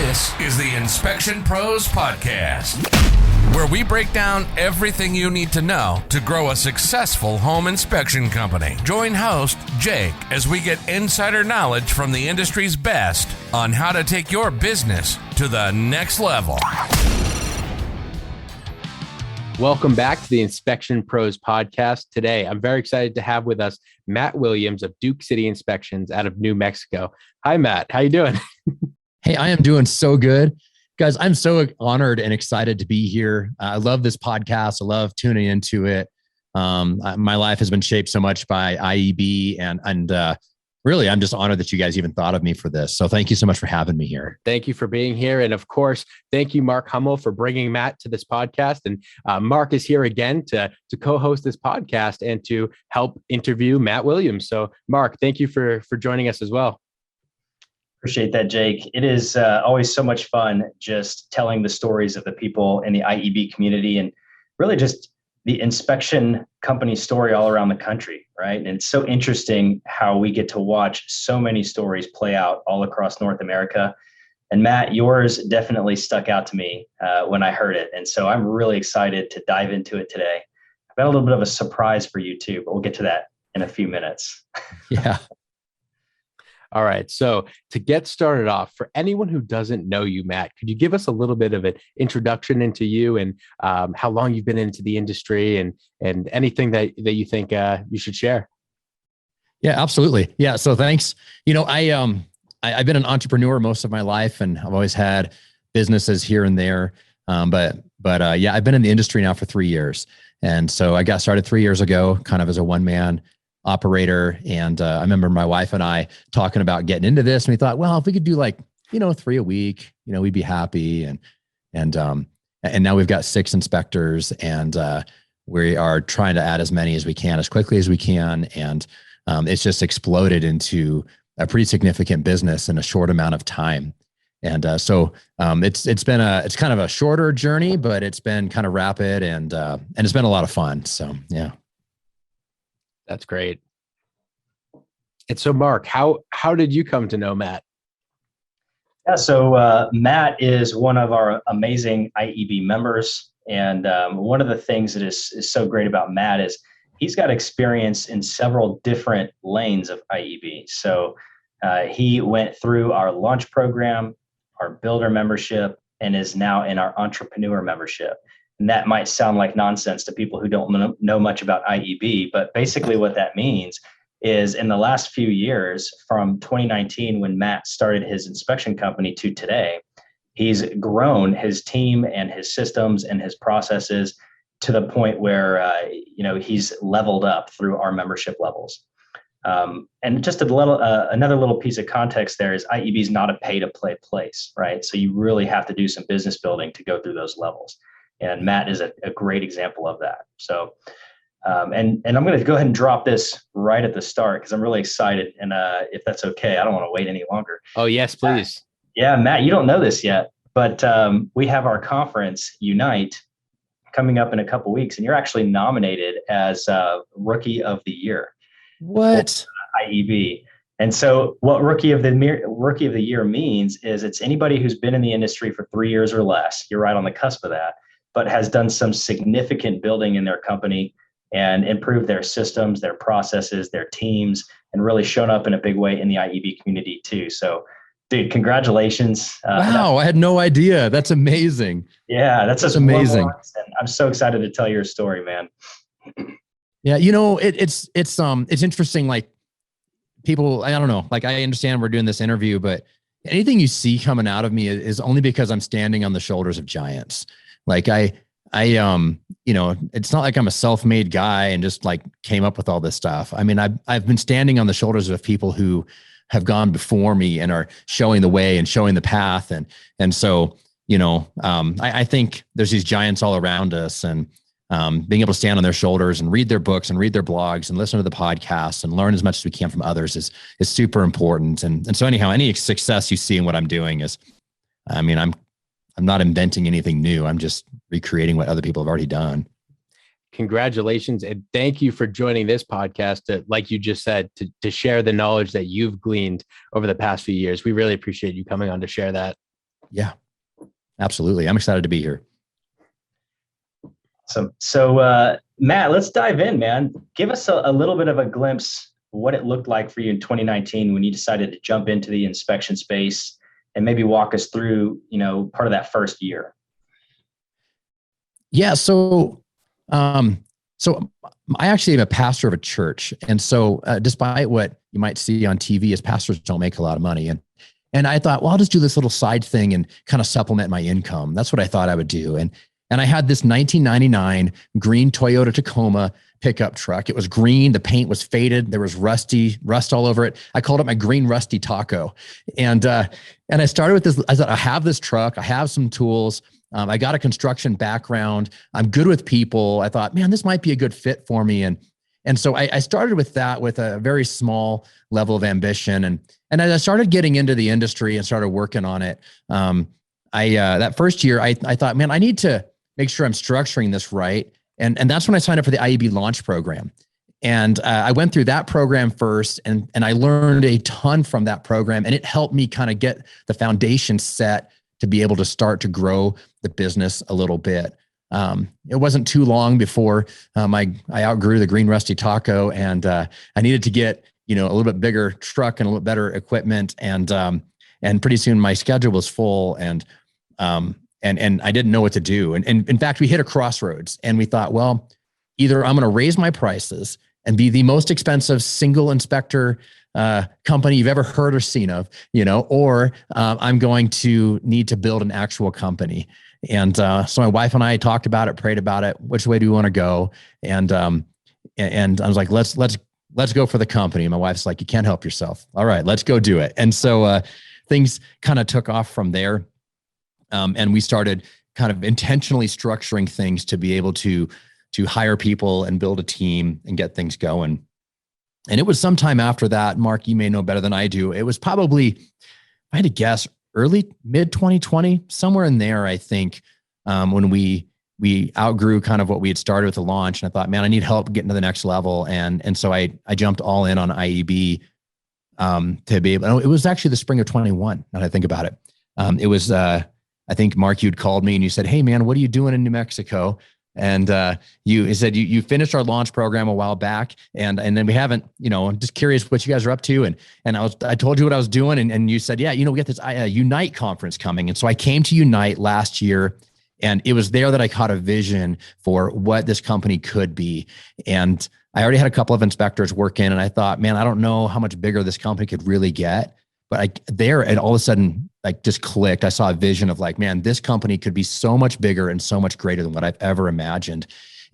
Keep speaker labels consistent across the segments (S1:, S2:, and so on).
S1: This is the Inspection Pros Podcast, where we break down everything you need to know to grow a successful home inspection company. Join host Jake as we get insider knowledge from the industry's best on how to take your business to the next level.
S2: Welcome back to the Inspection Pros Podcast. Today, I'm very excited to have with us Matt Williams of Duke City Inspections out of New Mexico. Hi, Matt. How you doing?
S3: Hey, I am doing so good. Guys, I'm so honored and excited to be here. I love this podcast. I love tuning into it. My life has been shaped so much by IEB and really, I'm just honored that you guys even thought of me for this. So thank you so much for having me here.
S2: Thank you for being here. And of course, thank you, Mark Hummel, for bringing Matt to this podcast. And Mark is here again to co-host this podcast and to help interview Matt Williams. So Mark, thank you for joining us as well.
S4: Appreciate that, Jake. It is always so much fun just telling the stories of the people in the IEB community and really just the inspection company story all around the country, right? And it's so interesting how we get to watch so many stories play out all across North America. And Matt, yours definitely stuck out to me when I heard it. And so I'm really excited to dive into it today. I've got a little bit of a surprise for you too, but we'll get to that in a few minutes.
S3: Yeah.
S2: All right. So to get started off, for anyone who doesn't know you, Matt, could you give us a little bit of an introduction into you and how long you've been into the industry and anything that you think you should share?
S3: Yeah, absolutely. Yeah. So thanks. You know, I've been an entrepreneur most of my life and I've always had businesses here and there. But yeah, I've been in the industry now for 3 years. And so I got started 3 years ago, kind of as a one-man operator. And I remember my wife and I talking about getting into this, and we thought, well, if we could do 3 a week, we'd be happy. And now we've got 6 inspectors, and we are trying to add as many as we can, as quickly as we can. And it's just exploded into a pretty significant business in a short amount of time. And so it's kind of a shorter journey, but it's been kind of rapid and it's been a lot of fun. So yeah.
S2: That's great. And so, Mark, how did you come to know Matt?
S4: Yeah, so Matt is one of our amazing IEB members. And one of the things that is so great about Matt is he's got experience in several different lanes of IEB. So he went through our launch program, our builder membership, and is now in our entrepreneur membership. And that might sound like nonsense to people who don't know much about IEB, but basically what that means is in the last few years, from 2019, when Matt started his inspection company, to today, he's grown his team and his systems and his processes to the point where, he's leveled up through our membership levels. And just another little piece of context there is IEB is not a pay-to-play place, right? So you really have to do some business building to go through those levels. And Matt is a great example of that. So, and I'm going to go ahead and drop this right at the start because I'm really excited. And if that's okay, I don't want to wait any longer.
S2: Oh, yes, please.
S4: Yeah, Matt, you don't know this yet, but we have our conference, Unite, coming up in a couple of weeks, and you're actually nominated as Rookie of the Year.
S3: What?
S4: IEB. And so what Rookie of the Year means is it's anybody who's been in the industry for 3 years or less. You're right on the cusp of that, but has done some significant building in their company and improved their systems, their processes, their teams, and really shown up in a big way in the IEB community too. So, dude, congratulations.
S3: Wow, I had no idea. That's amazing.
S4: Yeah, that's
S3: amazing.
S4: And I'm so excited to tell your story, man.
S3: Yeah, it's interesting. Like people, I don't know, like I understand we're doing this interview, but anything you see coming out of me is only because I'm standing on the shoulders of giants. Like it's not like I'm a self-made guy and just like came up with all this stuff. I mean, I've been standing on the shoulders of people who have gone before me and are showing the way and showing the path. And so, I think there's these giants all around us, and being able to stand on their shoulders and read their books and read their blogs and listen to the podcasts and learn as much as we can from others is super important. And so anyhow, any success you see in what I'm doing I'm not inventing anything new. I'm just recreating what other people have already done.
S2: Congratulations. And thank you for joining this podcast to, like you just said, to share the knowledge that you've gleaned over the past few years. We really appreciate you coming on to share that.
S3: Yeah, absolutely. I'm excited to be here.
S4: Awesome. So, Matt, let's dive in, man. Give us a little bit of a glimpse of what it looked like for you in 2019 when you decided to jump into the inspection space, and maybe walk us through, part of that first year.
S3: Yeah. So I actually am a pastor of a church. And so despite what you might see on TV, as pastors don't make a lot of money. And I thought, well, I'll just do this little side thing and kind of supplement my income. That's what I thought I would do. And I had this 1999 green Toyota Tacoma pickup truck. It was green. The paint was faded. There was rust all over it. I called it my green rusty taco. And I started with this. I thought, I have this truck. I have some tools. I got a construction background. I'm good with people. I thought, man, this might be a good fit for me. And so I started with that with a very small level of ambition. And as I started getting into the industry and started working on it, that first year, I thought, man, I need to make sure I'm structuring this right. And that's when I signed up for the IEB launch program. And I went through that program first, and I learned a ton from that program. And it helped me kind of get the foundation set to be able to start to grow the business a little bit. It wasn't too long before I outgrew the green rusty taco, and I needed to get a little bit bigger truck and a little better equipment, and pretty soon my schedule was full, and I didn't know what to do. And in fact, we hit a crossroads, and we thought, well, either I'm going to raise my prices and be the most expensive single inspector company you've ever heard or seen of, or I'm going to need to build an actual company. And so my wife and I talked about it, prayed about it. Which way do we want to go? And I was like, let's go for the company. And my wife's like, you can't help yourself. All right, let's go do it. And so things kind of took off from there. And we started kind of intentionally structuring things to be able to hire people and build a team and get things going. And it was sometime after that, Mark, you may know better than I do. It was probably, if I had to guess, mid 2020, somewhere in there, I think, when we outgrew kind of what we had started with the launch. And I thought, man, I need help getting to the next level. And so I jumped all in on IEB to be able, it was actually the spring of 21, now that I think about it. It was, I think, Mark, you'd called me and you said, hey man, what are you doing in New Mexico? And you said you finished our launch program a while back, and then we haven't, I'm just curious what you guys are up to. And I told you what I was doing, and you said, yeah, we got this Unite conference coming. And so I came to Unite last year, and it was there that I caught a vision for what this company could be. And I already had a couple of inspectors work in, and I thought, man, I don't know how much bigger this company could really get. But and all of a sudden, just clicked. I saw a vision of man, this company could be so much bigger and so much greater than what I've ever imagined.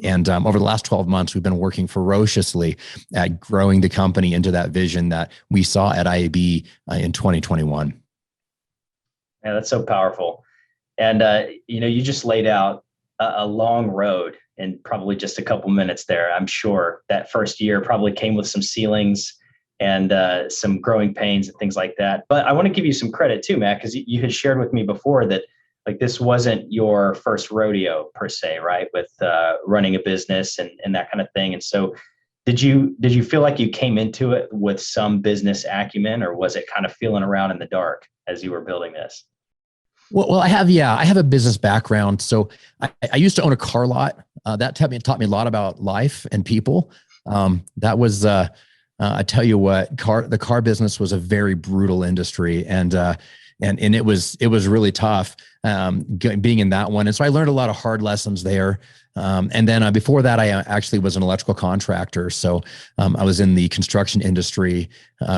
S3: And over the last 12 months, we've been working ferociously at growing the company into that vision that we saw at IEB in 2021.
S4: Yeah, that's so powerful. And, you just laid out a long road in probably just a couple minutes there. I'm sure that first year probably came with some ceilings and some growing pains and things like that. But I want to give you some credit too, Matt, because you had shared with me before that this wasn't your first rodeo per se, right? With running a business and that kind of thing. And so did you feel like you came into it with some business acumen, or was it kind of feeling around in the dark as you were building this?
S3: Well, I have a business background. So I used to own a car lot. That taught me a lot about life and people. That was, I tell you what, the car business was a very brutal industry, and it was really tough being in that one. And so I learned a lot of hard lessons there. And then before that, I actually was an electrical contractor. So I was in the construction industry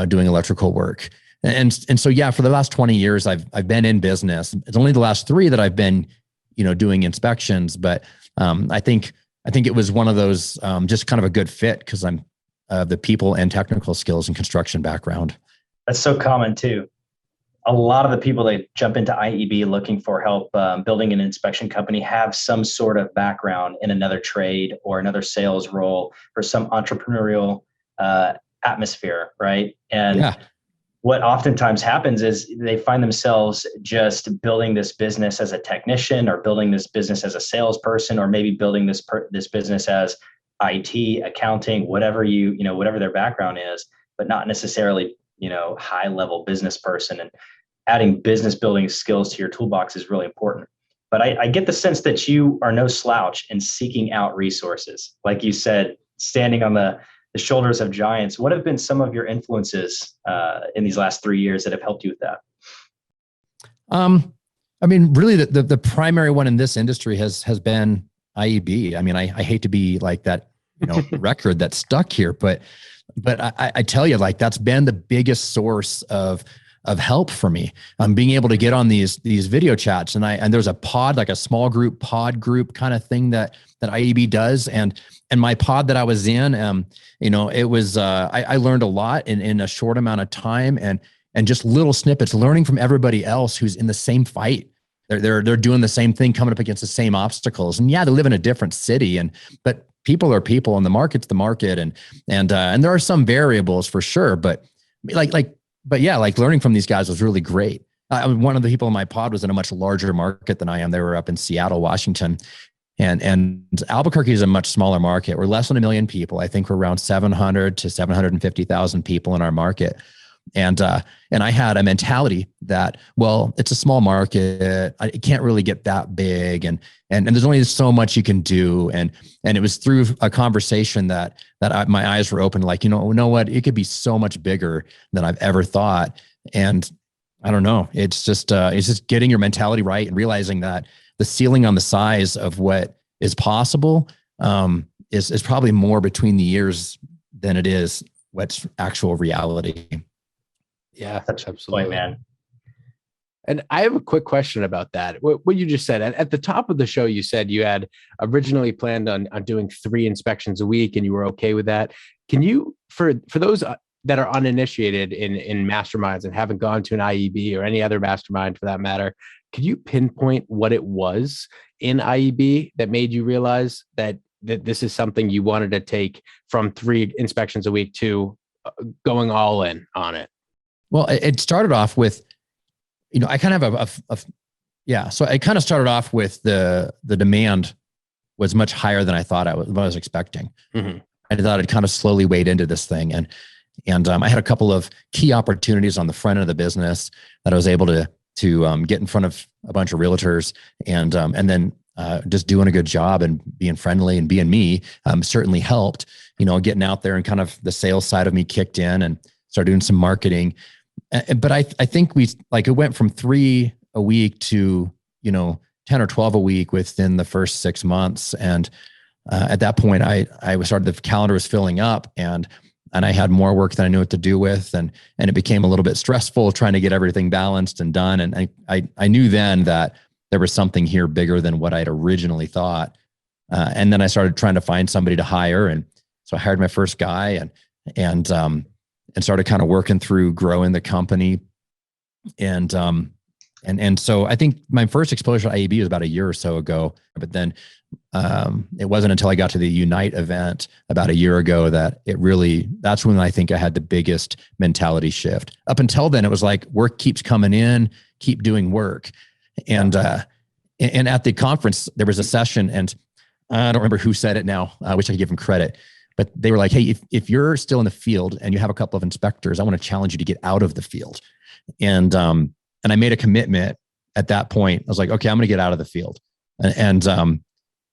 S3: doing electrical work. And so, yeah, for the last 20 years, I've been in business. It's only the last 3 that I've been, doing inspections. But I think it was one of those just kind of a good fit because I'm the people and technical skills and construction background.
S4: That's so common too. A lot of the people that jump into IEB looking for help building an inspection company have some sort of background in another trade or another sales role or some entrepreneurial atmosphere, right? And
S3: yeah.
S4: What oftentimes happens is they find themselves just building this business as a technician, or building this business as a salesperson, or maybe building this business as IT, accounting, whatever whatever their background is, but not necessarily, high level business person. And adding business building skills to your toolbox is really important. But I get the sense that you are no slouch in seeking out resources. Like you said, standing on the shoulders of giants. What have been some of your influences in these last 3 years that have helped you with that?
S3: I mean, really, the primary one in this industry has been IEB. I mean, I hate to be like that, record that's stuck here, but I tell you, like, that's been the biggest source of help for me. Being able to get on these video chats, and there's a pod, like a small group pod group kind of thing that IEB does, and my pod that I was in, it was I learned a lot in a short amount of time, and just little snippets, learning from everybody else who's in the same fight. They're doing the same thing, coming up against the same obstacles, and yeah, they live in a different city, but people are people, and the market's the market, and there are some variables for sure, but learning from these guys was really great. One of the people in my pod was in a much larger market than I am. They were up in Seattle, Washington, and Albuquerque is a much smaller market. We're less than 1 million people. I think we're around 700 to 750,000 people in our market. And I had a mentality that, well, it's a small market. It can't really get that big. And there's only so much you can do. And it was through a conversation that my eyes were open, like, you know what, it could be so much bigger than I've ever thought. And I don't know, it's just getting your mentality right and realizing that the ceiling on the size of what is possible, is probably more between the years than it is what's actual reality.
S2: Yeah,
S4: that's
S2: absolutely,
S4: point, man.
S2: And I have a quick question about that. What you just said at the top of the show, you said you had originally planned on doing 3 inspections a week, and you were okay with that. Can you, for those that are uninitiated in masterminds and haven't gone to an IEB or any other mastermind for that matter, could you pinpoint what it was in IEB that made you realize that this is something you wanted to take from 3 inspections a week to going all in on it?
S3: Well, it started off with, I kind of so I kind of started off with the demand was much higher than I thought I was expecting. Mm-hmm. I thought I'd kind of slowly wade into this thing. And I had a couple of key opportunities on the front end of the business that I was able to get in front of a bunch of realtors, and then just doing a good job and being friendly and being me certainly helped, getting out there, and kind of the sales side of me kicked in and started doing some marketing. But I think it went from 3 a week to, 10 or 12 a week within the first 6 months. And at that point, the calendar was filling up, and I had more work than I knew what to do with. And it became a little bit stressful trying to get everything balanced and done. And I knew then that there was something here bigger than what I'd originally thought. And then I started trying to find somebody to hire. And so I hired my first guy and started kind of working through growing the company. And so I think my first exposure to IEB was about a year or so ago, but then it wasn't until I got to the Unite event about a year ago that that's when I think I had the biggest mentality shift. Up until then, it was like, work keeps coming in, keep doing work. And at the conference, there was a session, and I don't remember who said it now. I wish I could give them credit. But they were like, hey, if you're still in the field and you have a couple of inspectors, I want to challenge you to get out of the field. And I made a commitment at that point. I was like, okay, I'm going to get out of the field. And I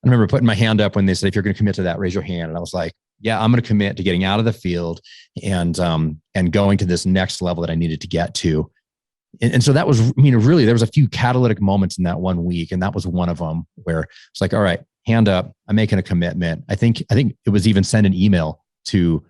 S3: remember putting my hand up when they said, if you're going to commit to that, raise your hand. And I was like, yeah, I'm going to commit to getting out of the field and going to this next level that I needed to get to. And so that was, really, there was a few catalytic moments in that 1 week. And that was one of them where it's like, all right, hand up, I'm making a commitment. I think it was even send an email to,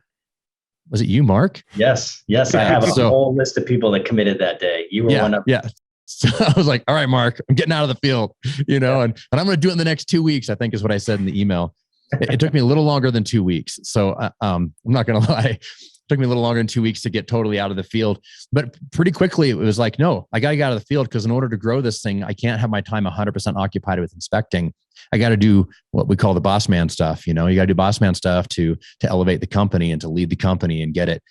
S3: was it you, Mark?
S4: Yes. I have a whole list of people that committed that day. You were one of them.
S3: Yeah. So I was like, all right, Mark, I'm getting out of the field, and I'm going to do it in the next 2 weeks, I think is what I said in the email. It took me a little longer than 2 weeks. So I'm not going to lie. It took me a little longer than 2 weeks to get totally out of the field. But pretty quickly, it was like, no, I got to get out of the field, because in order to grow this thing, I can't have my time 100% occupied with inspecting. I got to do what we call the boss man stuff. You got to do boss man stuff to elevate the company and to lead the company and get it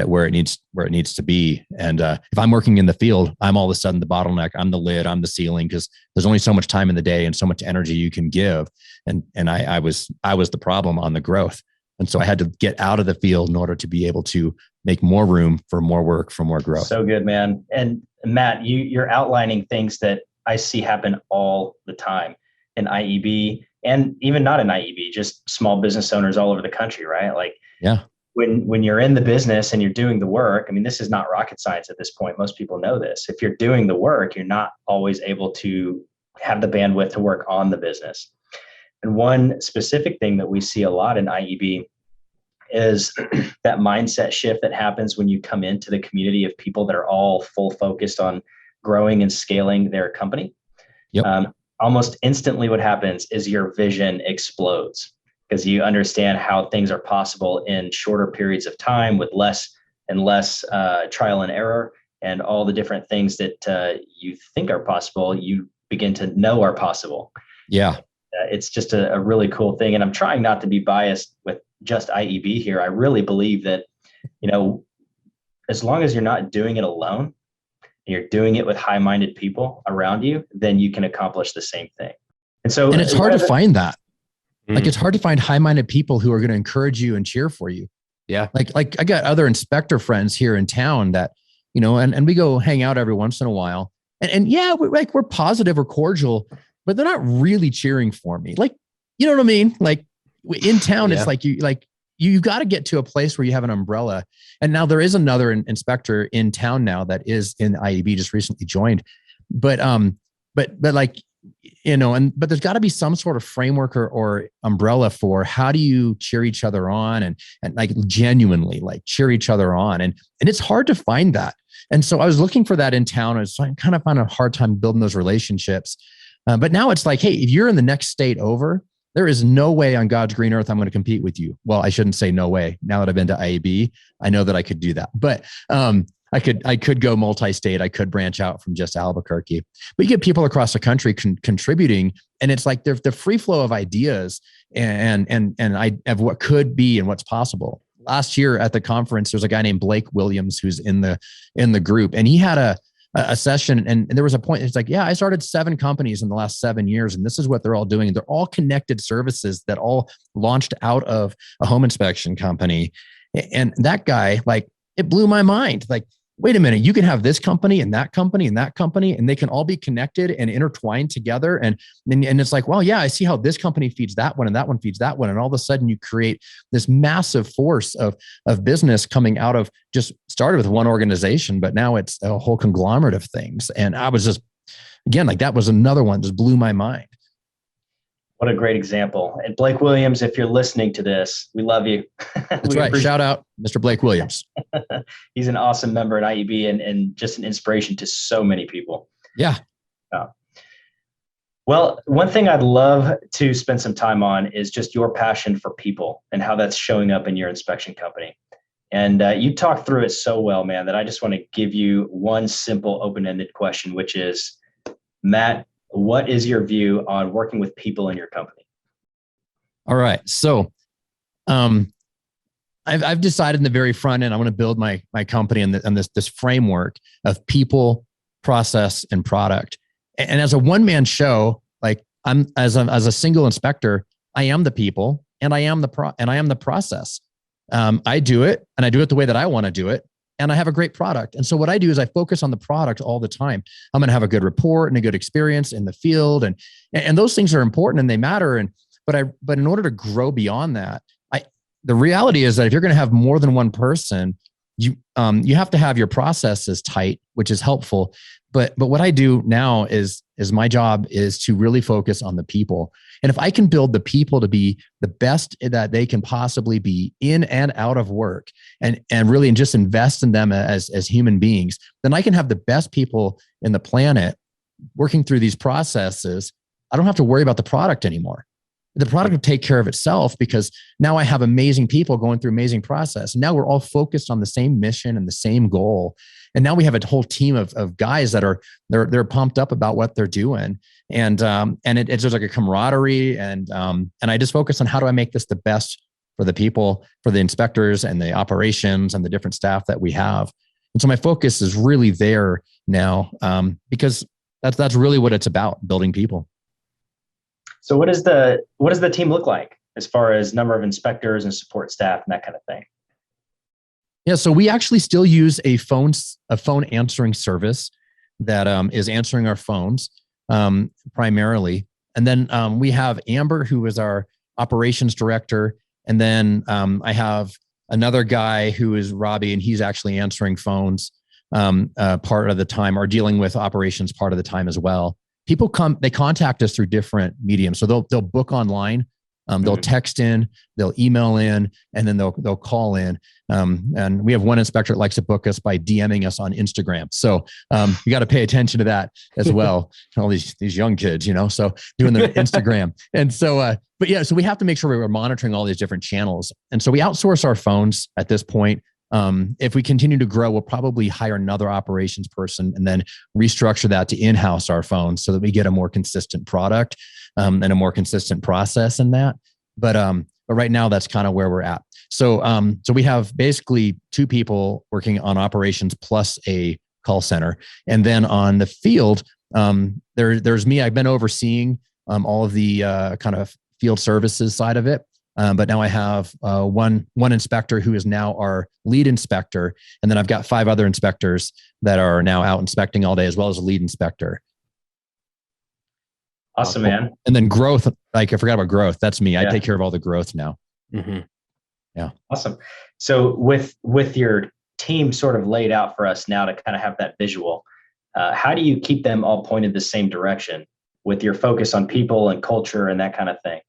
S3: where it needs to be. And if I'm working in the field, I'm all of a sudden the bottleneck. I'm the lid. I'm the ceiling, because there's only so much time in the day and so much energy you can give. And I was the problem on the growth. And so I had to get out of the field in order to be able to make more room for more work, for more growth.
S4: So good, man. And Matt, you're outlining things that I see happen all the time in IEB, and even not in IEB, just small business owners all over the country, right? Like,
S3: yeah,
S4: when you're in the business and you're doing the work, I mean, this is not rocket science at this point. Most people know this. If you're doing the work, you're not always able to have the bandwidth to work on the business. And one specific thing that we see a lot in IEB is that mindset shift that happens when you come into the community of people that are all full focused on growing and scaling their company.
S3: Yep.
S4: Almost instantly what happens is your vision explodes, because you understand how things are possible in shorter periods of time with less and less trial and error, and all the different things that you think are possible, you begin to know are possible.
S3: Yeah.
S4: It's just a really cool thing. And I'm trying not to be biased with just IEB here. I really believe that, as long as you're not doing it alone, and you're doing it with high-minded people around you, then you can accomplish the same thing. And
S3: it's hard to find that. Like, it's hard to find high-minded people who are going to encourage you and cheer for you.
S2: Yeah.
S3: Like I got other inspector friends here in town that, and we go hang out every once in a while. And yeah, we're positive or cordial, but they're not really cheering for me. Like, you know what I mean? Like in town, It's like you got to get to a place where you have an umbrella. And now there is another inspector in town now that is in IEB, just recently joined. But like, but there's got to be some sort of framework or umbrella for how do you cheer each other on and like genuinely like cheer each other on. And it's hard to find that. And so I was looking for that in town. I was kind of found a hard time building those relationships. But now it's like, hey, if you're in the next state over, there is no way on God's green earth I'm going to compete with you. Well, I shouldn't say no way. Now that I've been to IEB, I know that I could do that. But I could go multi-state. I could branch out from just Albuquerque. But you get people across the country contributing, and it's like the free flow of ideas and of what could be and what's possible. Last year at the conference, there's a guy named Blake Williams who's in the group, and he had a session, and there was a point. It's like, yeah, I started 7 companies in the last 7 years, and this is what they're all doing. They're all connected services that all launched out of a home inspection company. And that guy, like, it blew my mind. Like, wait a minute, you can have this company and that company and that company, and they can all be connected and intertwined together. And it's like, well, yeah, I see how this company feeds that one and that one feeds that one. And all of a sudden you create this massive force of business coming out of, just started with one organization, but now it's a whole conglomerate of things. And I was just, again, like, that was another one that just blew my mind.
S4: What a great example. And Blake Williams, if you're listening to this, we love you.
S3: That's right. Shout out Mr. Blake Williams.
S4: He's an awesome member at IEB and just an inspiration to so many people.
S3: Yeah.
S4: Well, one thing I'd love to spend some time on is just your passion for people and how that's showing up in your inspection company. And you talked through it so well, man, that I just want to give you one simple open-ended question, which is, Matt, what is your view on working with people in your company?
S3: All right. So I've decided in the very front end, I want to build my company on this framework of people, process, and product. And as a one-man show, like, I'm as a single inspector, I am the people and I am the process. I do it, and I do it the way that I want to do it. And I have a great product. And so what I do is I focus on the product all the time. I'm going to have a good report and a good experience in the field. And those things are important and they matter. But in order to grow beyond that, the reality is that if you're going to have more than one person, you have to have your processes tight, which is helpful. But what I do now is my job is to really focus on the people. And if I can build the people to be the best that they can possibly be in and out of work, and really just invest in them as human beings, then I can have the best people in the planet working through these processes. I don't have to worry about the product anymore. The product will take care of itself, because now I have amazing people going through amazing process. And now we're all focused on the same mission and the same goal. And now we have a whole team of guys that they're pumped up about what they're doing. And it's just like a camaraderie. And I just focus on, how do I make this the best for the people, for the inspectors and the operations and the different staff that we have. And so my focus is really there now, because that's really what it's about, building people.
S4: So what does the team look like as far as number of inspectors and support staff and that kind of thing?
S3: Yeah, so we actually still use a phone answering service that is answering our phones primarily. And then we have Amber, who is our operations director. And then I have another guy who is Robbie, and he's actually answering phones part of the time, or dealing with operations part of the time as well. People they contact us through different mediums. So they'll book online. They'll text in, they'll email in, and then they'll call in. And we have one inspector that likes to book us by DMing us on Instagram. So you got to pay attention to that as well. All these young kids, so doing the Instagram. And so, but yeah, so we have to make sure we're monitoring all these different channels. And so we outsource our phones at this point. If we continue to grow, we'll probably hire another operations person and then restructure that to in-house our phones so that we get a more consistent product and a more consistent process in that. But right now, that's kind of where we're at. So we have basically 2 people working on operations plus a call center. And then on the field, there's me. I've been overseeing all of the kind of field services side of it. But now I have one inspector who is now our lead inspector. And then I've got 5 other inspectors that are now out inspecting all day, as well as a lead inspector.
S4: Awesome, man.
S3: And then growth, like I forgot about growth. That's me. I take care of all the growth now.
S2: Mm-hmm.
S3: Yeah.
S4: Awesome. So with your team sort of laid out for us now to kind of have that visual, how do you keep them all pointed the same direction with your focus on people and culture and that kind of thing?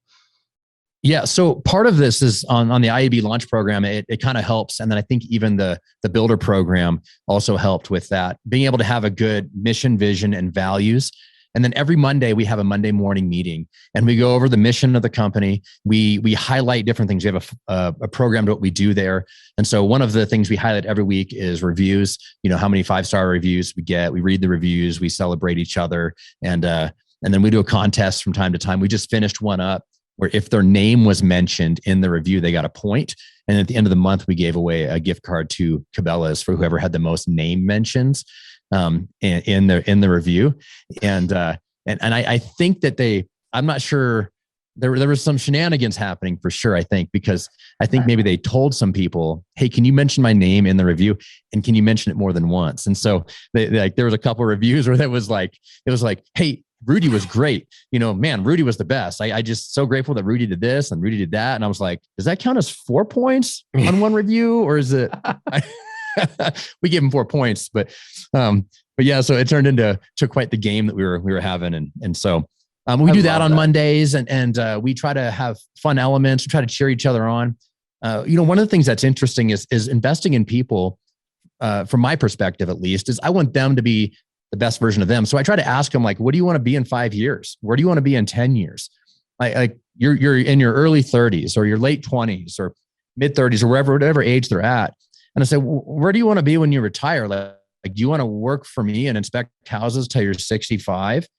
S3: Yeah. So part of this is on the IEB launch program. It kind of helps. And then I think even the builder program also helped with that, being able to have a good mission, vision, and values. And then every Monday we have a Monday morning meeting and we go over the mission of the company. We highlight different things. We have a program to what we do there. And so one of the things we highlight every week is reviews, how many 5-star reviews we get. We read the reviews, we celebrate each other. And then we do a contest from time to time. We just finished one up where if their name was mentioned in the review, they got a point. And at the end of the month, we gave away a gift card to Cabela's for whoever had the most name mentions in the review. And I think that I'm not sure, there was some shenanigans happening for sure, I think, because I think maybe they told some people, hey, can you mention my name in the review? And can you mention it more than once? And so there was a couple of reviews where it was like, hey, Rudy was great. Man, Rudy was the best. I just so grateful that Rudy did this and Rudy did that. And I was like, does that count as 4 points on one review? Or is it, we gave him 4 points, but yeah, so it turned into quite the game that we were having. And so we do that on Mondays and we try to have fun elements. We try to cheer each other on. One of the things that's interesting is investing in people, from my perspective, at least, is I want them to be the best version of them. So I try to ask them, like, what do you want to be in 5 years? Where do you want to be in 10 years? Like you're in your early 30s or your late 20s or mid 30s or whatever age they're at. And I say, where do you want to be when you retire? Like, do you want to work for me and inspect houses till you're 65?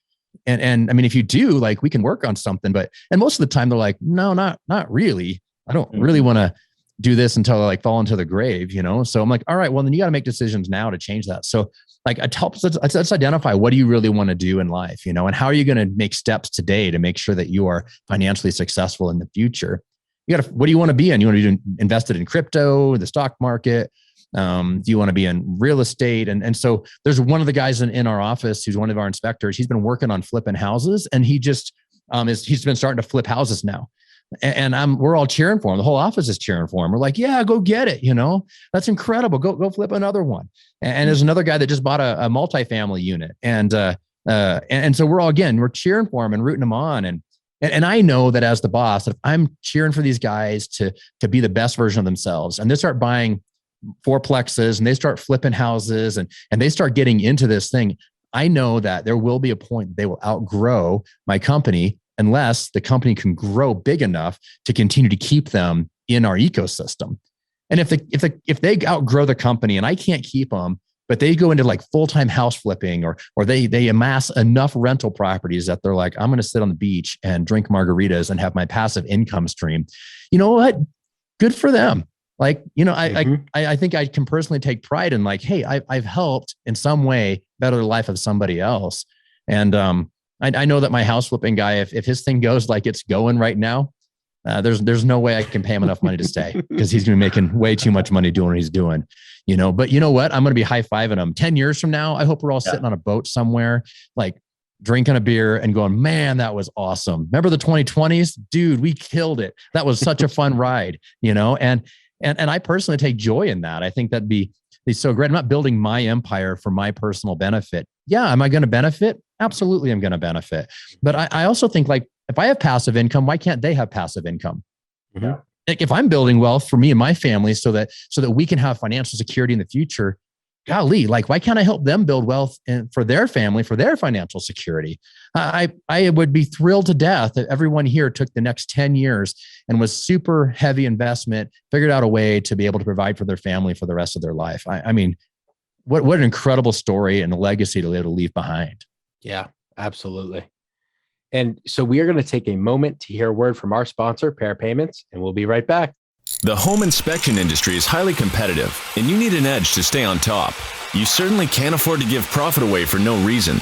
S3: And I mean, if you do, like, we can work on something, and most of the time they're like, no, not really. I don't really want to do this until I fall into the grave, So I'm like, all right, well then you got to make decisions now to change that. So like let's identify, what do you really want to do in life, and how are you going to make steps today to make sure that you are financially successful in the future? What do you want to be in? You want to be invested in crypto, the stock market? Do you want to be in real estate? And so there's one of the guys in our office who's one of our inspectors. He's been working on flipping houses, and he just he's been starting to flip houses now. And we're all cheering for him. The whole office is cheering for him. We're like, yeah, go get it. That's incredible. Go flip another one. And there's another guy that just bought a multifamily unit. And so we're cheering for him and rooting him on. And I know that as the boss, if I'm cheering for these guys to be the best version of themselves, and they start buying fourplexes and they start flipping houses and they start getting into this thing, I know that there will be a point that they will outgrow my company unless the company can grow big enough to continue to keep them in our ecosystem. And if they outgrow the company and I can't keep them, but they go into like full-time house flipping or they amass enough rental properties that they're like, I'm going to sit on the beach and drink margaritas and have my passive income stream. You know what? Good for them. Like, I think I can personally take pride in like, hey, I've helped in some way better the life of somebody else. And I know that my house flipping guy, if his thing goes like it's going right now, there's no way I can pay him enough money to stay because he's going to be making way too much money doing what he's doing, but you know what? I'm going to be high-fiving him 10 years from now. I hope we're all sitting on a boat somewhere, like drinking a beer and going, man, that was awesome. Remember the 2020s? Dude, we killed it. That was such a fun ride, and I personally take joy in that. I think that'd be so great. I'm not building my empire for my personal benefit. Yeah. Am I going to benefit? Absolutely. I'm going to benefit. But I also think, like, if I have passive income, why can't they have passive income?
S2: Mm-hmm.
S3: Like, if I'm building wealth for me and my family so that we can have financial security in the future, golly, like, why can't I help them build wealth for their family, for their financial security? I would be thrilled to death if everyone here took the next 10 years and was super heavy investment, figured out a way to be able to provide for their family for the rest of their life. I mean, what an incredible story and a legacy to be able to leave behind.
S2: Yeah, absolutely. And so we are going to take a moment to hear a word from our sponsor, Pair Payments, and we'll be right back.
S5: The home inspection industry is highly competitive, and you need an edge to stay on top. You certainly can't afford to give profit away for no reason.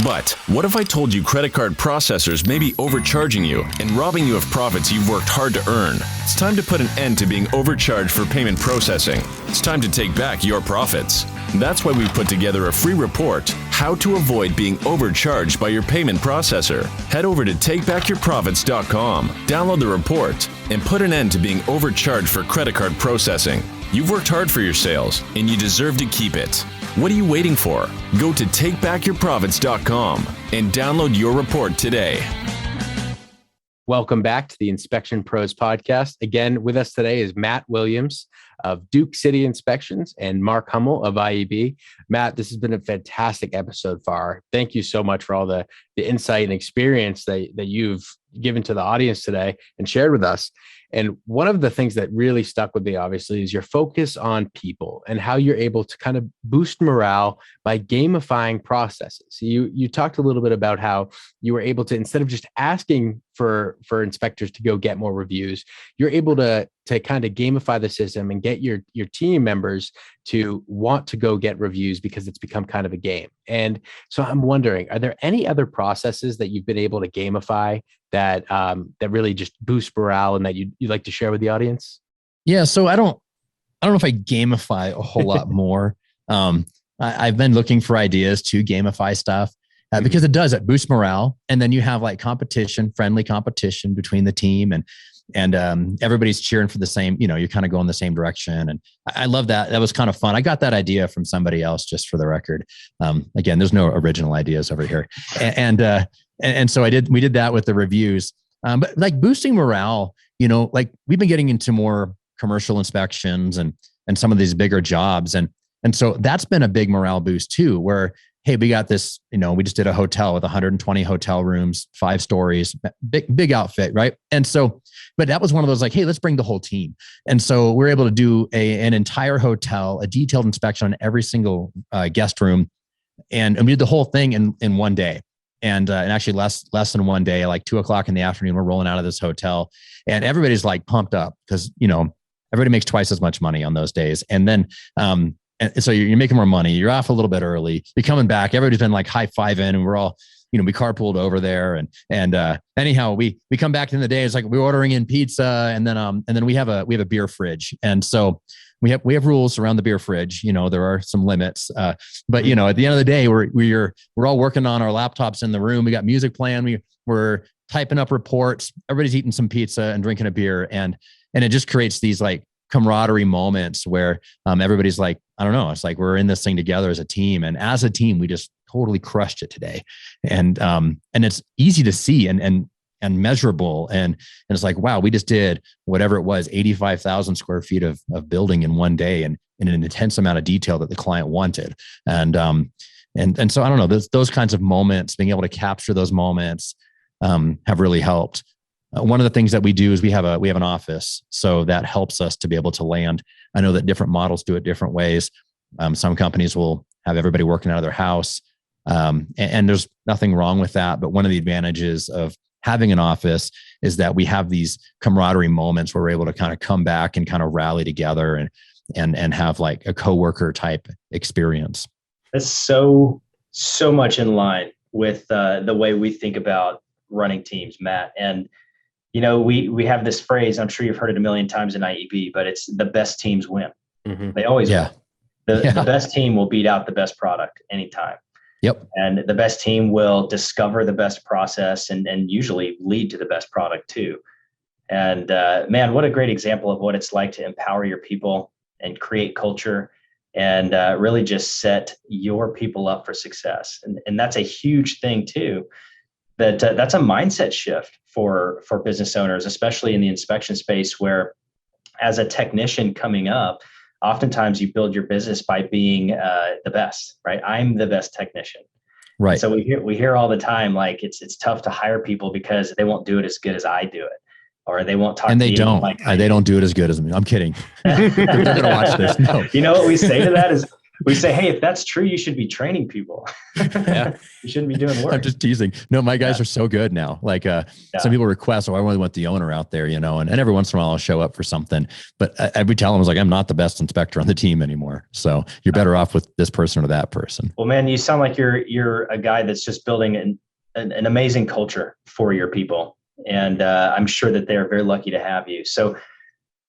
S5: But what if I told you credit card processors may be overcharging you and robbing you of profits you've worked hard to earn? It's time to put an end to being overcharged for payment processing. It's time to take back your profits. That's why we put together a free report, How to Avoid Being Overcharged by Your Payment Processor. Head over to takebackyourprofits.com, download the report, and put an end to being overcharged for credit card processing. You've worked hard for your sales, and you deserve to keep it. What are you waiting for? Go to takebackyourprofits.com and download your report today.
S2: Welcome back to the Inspection Pros podcast. Again, with us today is Matt Williams of Duke City Inspections and Mark Hummel of IEB. Matt, this has been a fantastic episode far. Thank you so much for all the insight and experience that you've given to the audience today and shared with us. And one of the things that really stuck with me, obviously, is your focus on people and how you're able to kind of boost morale by gamifying processes. You talked a little bit about how you were able to, instead of just asking for inspectors to go get more reviews, you're able to kind of gamify the system and get your team members to want to go get reviews because it's become kind of a game. And so I'm wondering, are there any other processes that you've been able to gamify that really just boost morale and that you'd like to share with the audience?
S3: Yeah. So I don't know if I gamify a whole lot more. I've been looking for ideas to gamify stuff because it boosts morale. And then you have like friendly competition between the team and everybody's cheering for the same, you're kind of going the same direction. And I love that. That was kind of fun. I got that idea from somebody else, just for the record. Again, there's no original ideas over here. And so we did that with the reviews. But like boosting morale, like we've been getting into more commercial inspections and some of these bigger jobs. And so that's been a big morale boost too, where, hey, we got this, we just did a hotel with 120 hotel rooms, 5 stories, big outfit. Right. And so, but that was one of those like, hey, let's bring the whole team. And so we're able to do an entire hotel, a detailed inspection on every single guest room. And we did the whole thing in one day. And actually less than one day, like 2:00 in the afternoon, we're rolling out of this hotel and everybody's like pumped up because, everybody makes twice as much money on those days. And then, and so you're making more money. You're off a little bit early. You're coming back. Everybody's been like high-fiving and we're all, we carpooled over there. And anyhow, we come back in the day. It's like we're ordering in pizza and then we have a beer fridge. And so we have rules around the beer fridge. There are some limits, but at the end of the day, we're all working on our laptops in the room. We got music playing. We're typing up reports. Everybody's eating some pizza and drinking a beer, and it just creates these like camaraderie moments where everybody's like, I don't know, it's like we're in this thing together as a team, and as a team, we just totally crushed it today, and it's easy to see and measurable. And it's like, wow, we just did whatever it was, 85,000 square feet of building in one day and in an intense amount of detail that the client wanted. And so I don't know, those kinds of moments, being able to capture those moments have really helped. One of the things that we do is we have an office. So that helps us to be able to land. I know that different models do it different ways. Some companies will have everybody working out of their house. And there's nothing wrong with that. But one of the advantages of having an office is that we have these camaraderie moments where we're able to kind of come back and kind of rally together and have like a coworker type experience.
S4: That's so much in line with the way we think about running teams, Matt. And we have this phrase, I'm sure you've heard it a million times in IEB, but it's the best teams win.
S2: Mm-hmm.
S4: They always win.
S3: Yeah.
S4: The best team will beat out the best product anytime.
S3: Yep.
S4: And the best team will discover the best process and usually lead to the best product too. And man, what a great example of what it's like to empower your people and create culture and really just set your people up for success. And that's a huge thing too. That's a mindset shift for business owners, especially in the inspection space, where as a technician coming up, oftentimes you build your business by being the best, right? I'm the best technician.
S3: Right.
S4: So we hear all the time, like it's tough to hire people because they won't do it as good as I do it, or they won't talk.
S3: And
S4: to
S3: they
S4: you
S3: don't.
S4: like
S3: They don't do it as good as me. I'm kidding. They're going to watch this. No.
S4: You know what we say to that is, we say, hey, if that's true, you should be training people.
S2: Yeah.
S4: You shouldn't be doing work.
S3: I'm just teasing. No, my guys are so good now. Like some people request, I really want the owner out there, and every once in a while I'll show up for something. But I would tell them, I'm not the best inspector on the team anymore. So you're better off with this person or that person.
S4: Well, man, you sound like you're a guy that's just building an amazing culture for your people. And I'm sure that they're very lucky to have you. So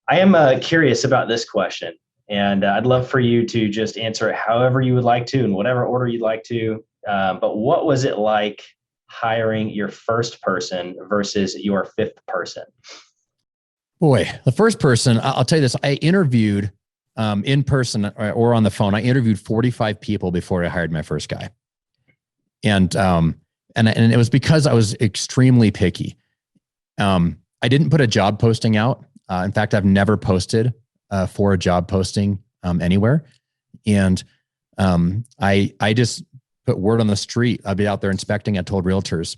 S4: I am curious about this question. And I'd love for you to just answer it however you would like to, in whatever order you'd like to. But what was it like hiring your first person versus your fifth person?
S3: Boy, the first person, I'll tell you this, I interviewed in person or on the phone. I interviewed 45 people before I hired my first guy. And it was because I was extremely picky. I didn't put a job posting out. In fact, I've never posted for a job posting anywhere. And I just put word on the street. I'd be out there inspecting. I told realtors,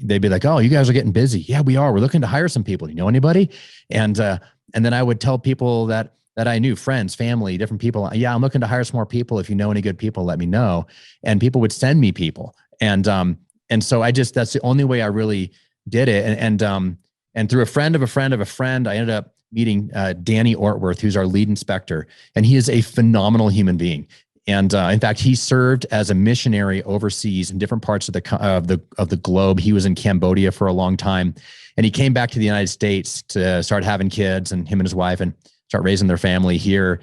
S3: they'd be like, oh, you guys are getting busy. Yeah, we are. We're looking to hire some people. Do you know anybody? And then I would tell people that I knew, friends, family, different people. Yeah, I'm looking to hire some more people. If you know any good people, let me know. And people would send me people. And so that's the only way I really did it. And through a friend of a friend of a friend, I ended up meeting Danny Ortworth, who's our lead inspector, and he is a phenomenal human being. And in fact, he served as a missionary overseas in different parts of the globe. He was in Cambodia for a long time, and he came back to the United States to start having kids, and him and his wife, and start raising their family here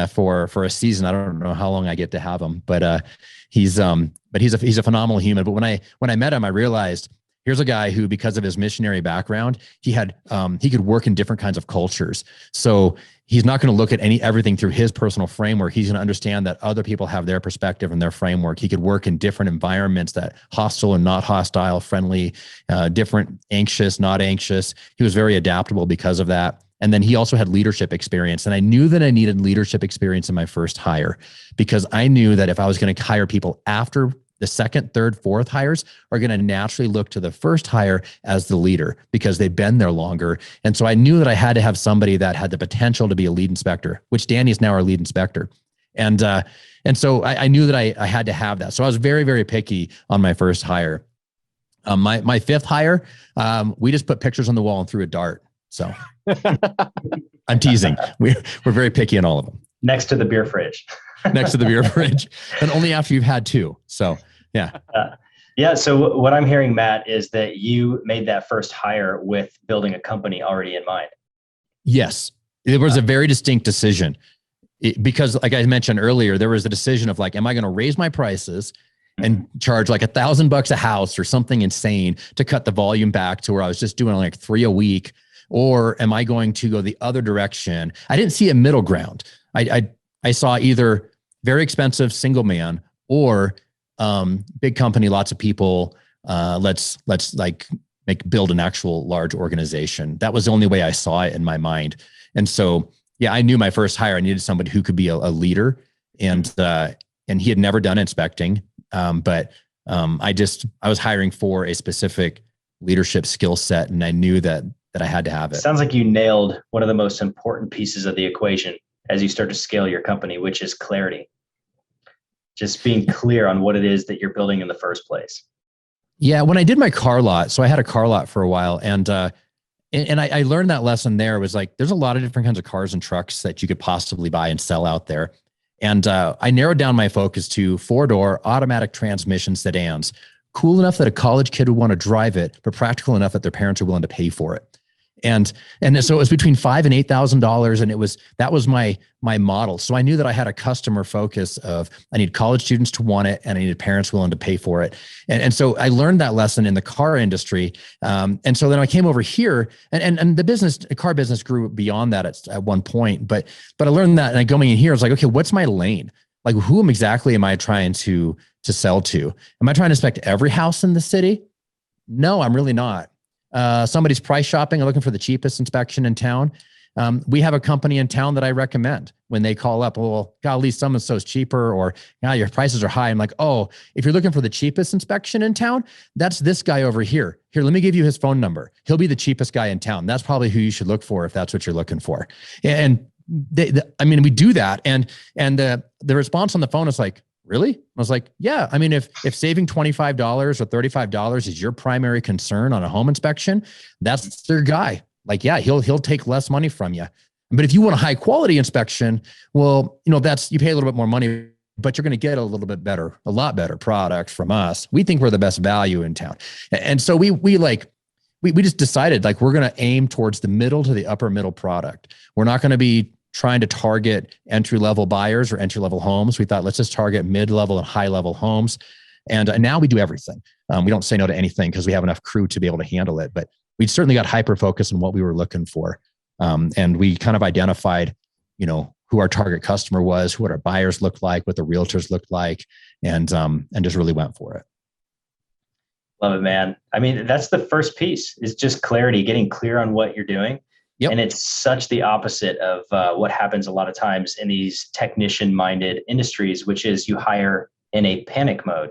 S3: for a season. I don't know how long I get to have him, but he's a phenomenal human. But when I met him, I realized, here's a guy who, because of his missionary background, he could work in different kinds of cultures. So he's not going to look at everything through his personal framework. He's going to understand that other people have their perspective and their framework. He could work in different environments, that hostile and not hostile, friendly, different, anxious, not anxious. He was very adaptable because of that. And then he also had leadership experience. And I knew that I needed leadership experience in my first hire, because I knew that if I was going to hire people after the second, third, fourth hires are going to naturally look to the first hire as the leader because they've been there longer. And so I knew that I had to have somebody that had the potential to be a lead inspector, which Danny is now our lead inspector. And so I knew that I had to have that. So I was very, very picky on my first hire. My fifth hire, we just put pictures on the wall and threw a dart. So I'm teasing. We're very picky on all of them.
S4: Next to the beer fridge.
S3: Next to the beer fridge, and only after you've had two. So yeah.
S4: Yeah. So what I'm hearing, Matt, is that you made that first hire with building a company already in mind.
S3: Yes. It was a very distinct decision because, like I mentioned earlier, there was a decision of am I going to raise my prices and charge like $1,000 a house or something insane to cut the volume back to where I was just doing like 3 a week? Or am I going to go the other direction? I didn't see a middle ground. I saw either very expensive single man or big company, lots of people. Let's build an actual large organization. That was the only way I saw it in my mind. And so, yeah, I knew my first hire, I needed somebody who could be a leader, and he had never done inspecting. But I was hiring for a specific leadership skill set, and I knew that I had to have it.
S4: Sounds like you nailed one of the most important pieces of the equation as you start to scale your company, which is clarity. Just being clear on what it is that you're building in the first place.
S3: Yeah. When I did my car lot, so I had a car lot for a while, and I learned that lesson there. Was there's a lot of different kinds of cars and trucks that you could possibly buy and sell out there. And I narrowed down my focus to 4-door automatic transmission sedans, cool enough that a college kid would want to drive it, but practical enough that their parents are willing to pay for it. And so it was between $5,000 and $8,000. And that was my model. So I knew that I had a customer focus of, I need college students to want it and I needed parents willing to pay for it. And so I learned that lesson in the car industry. And so then I came over here and the car business grew beyond that at one point, but I learned that, and going in here, I was like, okay, what's my lane? Like, who exactly am I trying to sell to? Am I trying to inspect every house in the city? No, I'm really not. Somebody's price shopping and looking for the cheapest inspection in town. We have a company in town that I recommend when they call up, well, golly, so-and-so's cheaper, or your prices are high. I'm like, oh, if you're looking for the cheapest inspection in town, that's this guy over here. Here, let me give you his phone number. He'll be the cheapest guy in town. That's probably who you should look for if that's what you're looking for. And we do that. And the response on the phone is like, really? I was like, yeah. I mean, if saving $25 or $35 is your primary concern on a home inspection, that's their guy. Like, yeah, he'll take less money from you. But if you want a high quality inspection, well, that's, you pay a little bit more money, but you're going to get a lot better product from us. We think we're the best value in town. And so we just decided, like, we're going to aim towards the middle to the upper middle product. We're not going to be trying to target entry-level buyers or entry-level homes. We thought, let's just target mid-level and high-level homes. And now we do everything. We don't say no to anything because we have enough crew to be able to handle it. But we certainly got hyper-focused on what we were looking for. And we kind of identified, who our target customer was, what our buyers looked like, what the realtors looked like, and just really went for it.
S4: Love it, man. I mean, that's the first piece, is just clarity, getting clear on what you're doing. Yep. And it's such the opposite of what happens a lot of times in these technician-minded industries, which is you hire in a panic mode,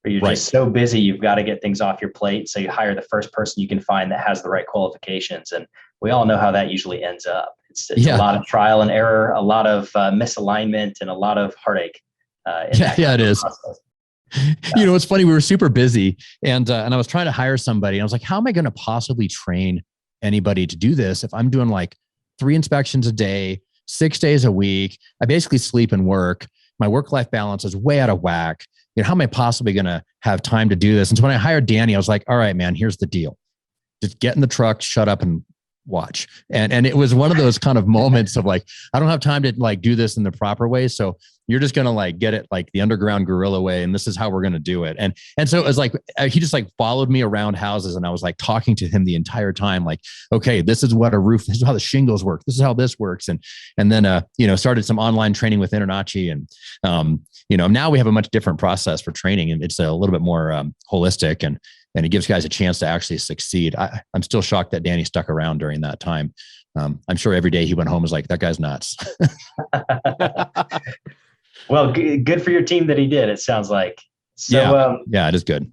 S4: where you're just so busy, you've got to get things off your plate. So you hire the first person you can find that has the right qualifications. And we all know how that usually ends up. It's a lot of trial and error, a lot of misalignment, and a lot of heartache.
S3: Yeah, it is. It's funny. We were super busy, and I was trying to hire somebody. And I was like, how am I going to possibly train anybody to do this if I'm doing like 3 inspections a day, 6 days a week? I basically sleep and work. My work-life balance is way out of whack. How am I possibly going to have time to do this? And so when I hired Danny, I was like, all right, man, here's the deal. Just get in the truck, shut up, and watch. And it was one of those kind of moments of like, I don't have time to like do this in the proper way. So you're just going to like get it like the underground guerrilla way. And this is how we're going to do it. And so it was like, he just like followed me around houses, and I was like talking to him the entire time. Like, okay, this is what a roof, this is how the shingles work. This is how this works. And then, started some online training with Internachi. And, now we have a much different process for training, and it's a little bit more holistic, and it gives guys a chance to actually succeed. I'm still shocked that Danny stuck around during that time. I'm sure every day he went home was like, that guy's nuts.
S4: Well, good for your team that he did, it sounds like. So,
S3: yeah, it is good.
S4: I'm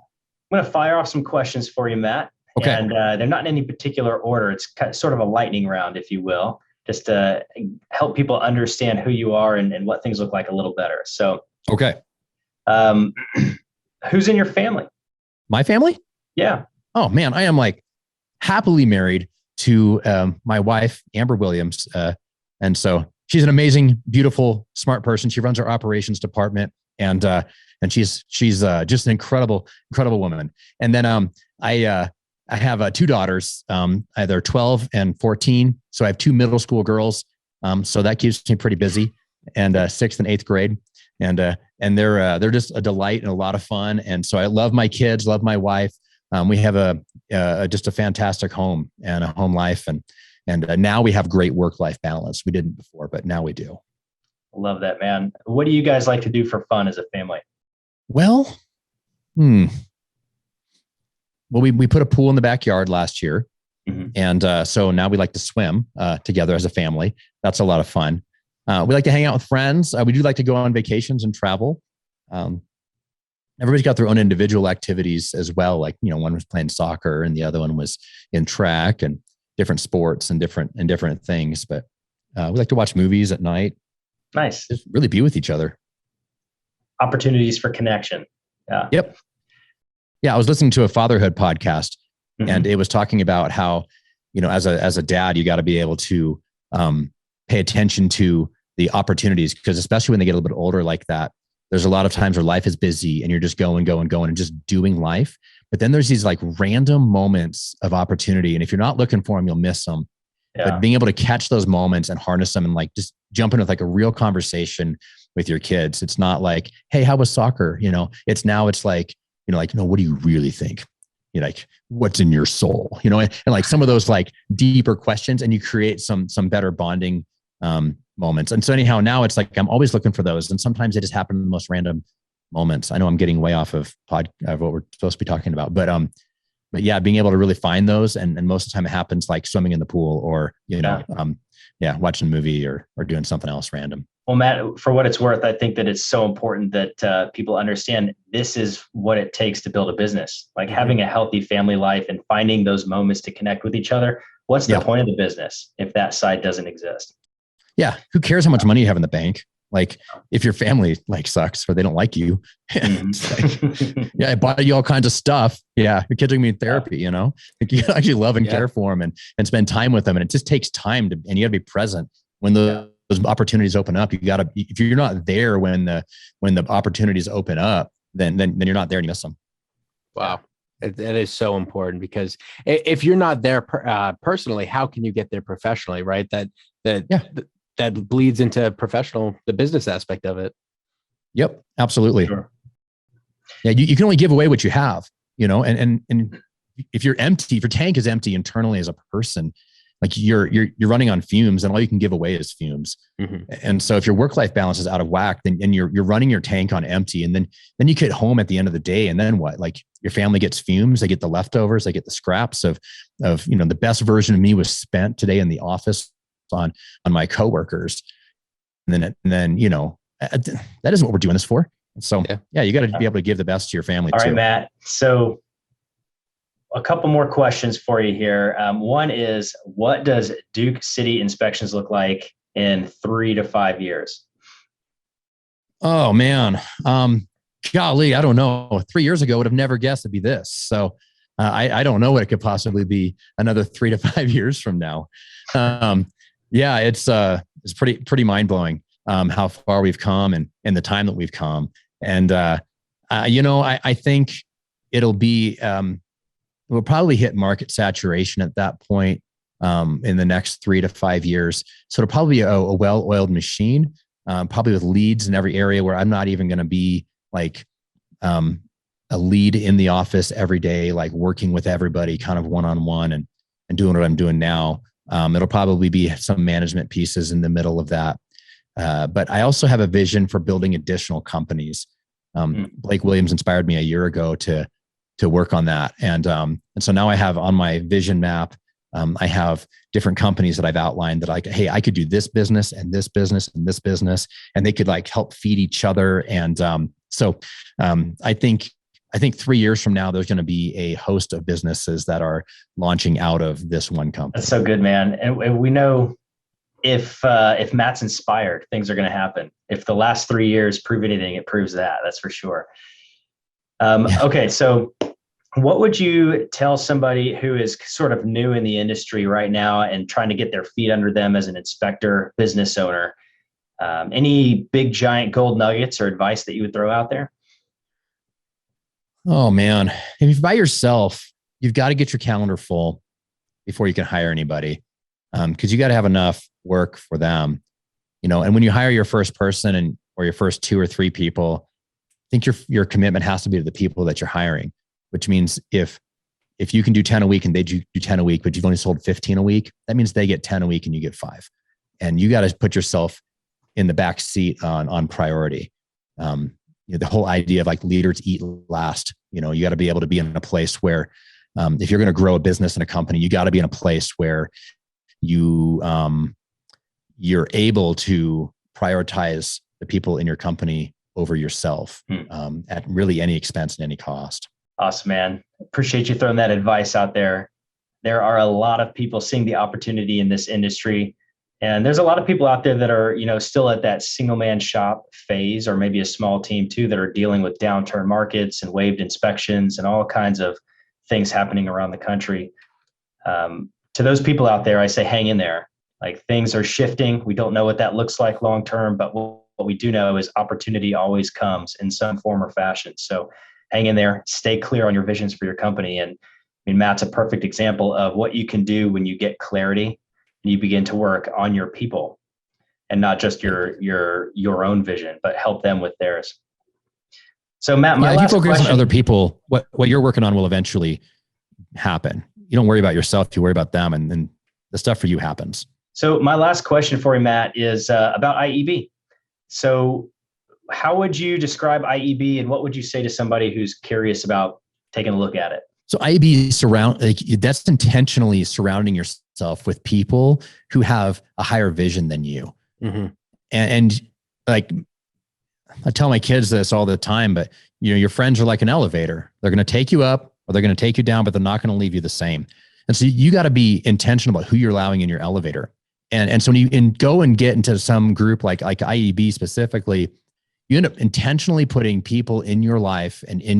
S4: going to fire off some questions for you, Matt.
S3: Okay.
S4: And they're not in any particular order. It's sort of a lightning round, if you will, just to help people understand who you are and what things look like a little better. So,
S3: okay.
S4: Who's in your family?
S3: My family?
S4: Yeah.
S3: Oh man, I am like happily married to my wife, Amber Williams. And so she's an amazing, beautiful, smart person. She runs our operations department, and she's just an incredible woman. And then I have 2 daughters, either 12 and 14. So I have 2 middle school girls. So that keeps me pretty busy, and 6th and 8th grade. And they're just a delight and a lot of fun. And so I love my kids, love my wife. We have just a fantastic home and a home life. And now we have great work-life balance. We didn't before, but now we do.
S4: Love that, man. What do you guys like to do for fun as a family?
S3: Well, we put a pool in the backyard last year. Mm-hmm. And so now we like to swim together as a family. That's a lot of fun. We like to hang out with friends. We do like to go on vacations and travel. Everybody's got their own individual activities as well. Like, one was playing soccer and the other one was in track, and different sports and different things. But we like to watch movies at night.
S4: Nice.
S3: Just really be with each other.
S4: Opportunities for connection. Yeah.
S3: Yep. Yeah. I was listening to a fatherhood podcast, mm-hmm. and it was talking about how, as a dad, you got to be able to pay attention to the opportunities, because especially when they get a little bit older like that, there's a lot of times where life is busy and you're just going and just doing life. But then there's these like random moments of opportunity. And if you're not looking for them, you'll miss them.
S4: Yeah.
S3: But being able to catch those moments and harness them and like just jump in with like a real conversation with your kids. It's not like, hey, how was soccer? It's like, no, what do you really think? You're like, what's in your soul? And like some of those like deeper questions, and you create some better bonding moments. And so anyhow, now it's like, I'm always looking for those. And sometimes they just happen in the most random moments. I know I'm getting way off of what we're supposed to be talking about, but yeah, being able to really find those. And most of the time it happens like swimming in the pool or, watching a movie or doing something else random.
S4: Well, Matt, for what it's worth, I think that it's so important that people understand this is what it takes to build a business, like having a healthy family life and finding those moments to connect with each other. What's the point of the business if that side doesn't exist?
S3: Yeah. Who cares how much money you have in the bank? Like if your family like sucks or they don't like you, like, I bought you all kinds of stuff. Yeah. Your kids are gonna be in therapy, like you gotta actually love and care for them and spend time with them. And it just takes time and you gotta be present when those opportunities open up. If you're not there when the opportunities open up, then you're not there and you miss them.
S2: Wow. That is so important, because if you're not there personally, how can you get there professionally? Right. That bleeds into the business aspect of it.
S3: Yep, absolutely.
S4: Sure.
S3: Yeah, you can only give away what you have, and if your tank is empty internally as a person, like you're running on fumes, and all you can give away is fumes. Mm-hmm. And so if your work-life balance is out of whack, then you're running your tank on empty, and then you get home at the end of the day, and then what? Like your family gets fumes, they get the leftovers, they get the scraps of the best version of me was spent today in the office on my coworkers. And then that isn't what we're doing this for. So you got to be able to give the best to your family.
S4: All right, Matt. So a couple more questions for you here. One is, what does Duke City inspections look like in 3 to 5 years?
S3: Oh man. Golly, I don't know. 3 years ago, I would have never guessed it'd be this. So I don't know what it could possibly be another 3 to 5 years from now. Yeah, it's pretty mind blowing how far we've come and the time that we've come. And I think it'll be we'll probably hit market saturation at that point in the next 3 to 5 years. So it'll probably be a well-oiled machine, probably with leads in every area where I'm not even going to be like a lead in the office every day, like working with everybody kind of one-on-one and doing what I'm doing now. It'll probably be some management pieces in the middle of that. But I also have a vision for building additional companies. Blake Williams inspired me a year ago to work on that. And so now I have on my vision map, I have different companies that I've outlined that hey, I could do this business and this business and this business, and they could like help feed each other. And so I think 3 years from now, there's going to be a host of businesses that are launching out of this one company.
S4: That's so good, man. And we know if Matt's inspired, things are going to happen. If the last 3 years prove anything, it proves that's for sure. Okay. So what would you tell somebody who is sort of new in the industry right now and trying to get their feet under them as an inspector, business owner? Any big giant gold nuggets or advice that you would throw out there?
S3: Oh man, if you're by yourself, you've got to get your calendar full before you can hire anybody, because you got to have enough work for them, And when you hire your first person or your first 2 or 3 people, I think your commitment has to be to the people that you're hiring. Which means if you can do 10 a week and they do 10 a week, but you've only sold 15 a week, that means they get 10 a week and you get 5. And you got to put yourself in the back seat on priority. The whole idea of like leaders eat last. You got to be able to be in a place where, if you're going to grow a business and a company, you got to be in a place where you're able to prioritize the people in your company over yourself at really any expense and any cost.
S4: Awesome, man. Appreciate you throwing that advice out there. There are a lot of people seeing the opportunity in this industry. And there's a lot of people out there that are, still at that single man shop phase, or maybe a small team too, that are dealing with downturn markets and waived inspections and all kinds of things happening around the country. To those people out there, I say, hang in there. Like, things are shifting. We don't know what that looks like long term, but what we do know is opportunity always comes in some form or fashion. So hang in there, stay clear on your visions for your company. And I mean, Matt's a perfect example of what you can do when you get clarity and you begin to work on your people and not just your own vision, but help them with theirs. So Matt, my
S3: if you
S4: last
S3: focus
S4: question,
S3: on other people, what you're working on will eventually happen. You don't worry about yourself, you worry about them, and then the stuff for you happens.
S4: So my last question for you, Matt, is about IEB. So how would you describe IEB and what would you say to somebody who's curious about taking a look at it?
S3: So IEB that's intentionally surrounding yourself with people who have a higher vision than you.
S2: Mm-hmm.
S3: And like, I tell my kids this all the time, but your friends are like an elevator. They're going to take you up or they're going to take you down, but they're not going to leave you the same. And so you got to be intentional about who you're allowing in your elevator. And so when you go and get into some group like IEB specifically, you end up intentionally putting people in your life and in